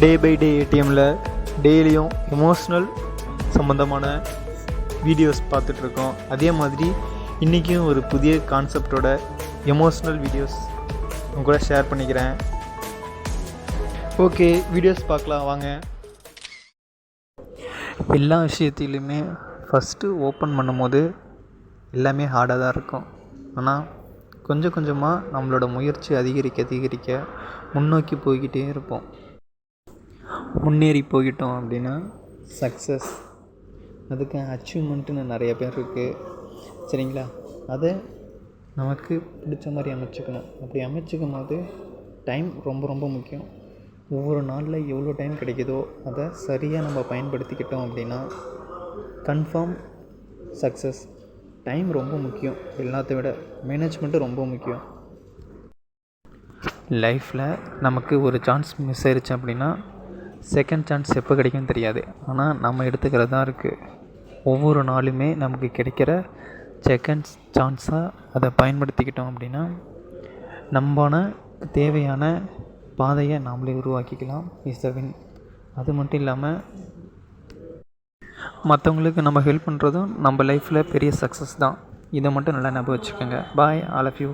Day by day ஏடிஎம்மில் டெய்லியும் emotional சம்மந்தமான வீடியோஸ் பார்த்துட்ருக்கோம். அதே மாதிரி இன்றைக்கும் ஒரு புதிய கான்செப்டோட எமோஷ்னல் வீடியோஸ் உங்க கூட ஷேர் பண்ணிக்கிறேன். ஓகே, வீடியோஸ் பார்க்கலாம் வாங்க. எல்லா விஷயத்திலுமே ஃபஸ்ட்டு ஓப்பன் பண்ணும்போது எல்லாமே ஹார்டாக தான் இருக்கும். ஆனால் கொஞ்சம் கொஞ்சமாக நம்மளோட முயற்சி அதிகரிக்க முன்னோக்கி போய்கிட்டே இருப்போம். முன்னேறி போய்கிட்டோம் அப்படின்னா சக்ஸஸ், அதுக்கு அச்சீவ்மெண்ட்டுன்னு நிறைய பேர் இருக்குது. சரிங்களா? அதை நமக்கு பிடிச்ச மாதிரி அமைச்சுக்கணும். அப்படி அமைச்சுக்கும் போது டைம் ரொம்ப ரொம்ப முக்கியம். ஒவ்வொரு நாளில் எவ்வளோ டைம் கிடைக்குதோ அதை சரியாக நம்ம பயன்படுத்திக்கிட்டோம் அப்படின்னா கன்ஃபார்ம் சக்ஸஸ். டைம் ரொம்ப முக்கியம், எல்லாத்தை விட மேனேஜ்மெண்ட்டு ரொம்ப முக்கியம். லைஃப்பில் நமக்கு ஒரு சான்ஸ் மிஸ் ஆயிடுச்சு அப்படின்னா செகண்ட் சான்ஸ் எப்போ கிடைக்கும்னு தெரியாது. ஆனால் நம்ம எடுத்துக்கிறது தான் இருக்குது. ஒவ்வொரு நாளுமே நமக்கு கிடைக்கிற செகண்ட் சான்ஸாக அதை பயன்படுத்திக்கிட்டோம் அப்படின்னா நம்மான தேவையான பாதையை நாமளே உருவாக்கிக்கலாம். Is the win. அது மட்டும் இல்லாமல் மற்றவங்களுக்கு நம்ம ஹெல்ப் பண்ணுறதும் நம்ம லைஃப்பில் பெரிய சக்ஸஸ் தான். இதை மட்டும் நல்லா ஞாபகம் வச்சுக்கோங்க. பாய், ஆல் ஆஃப் யூ.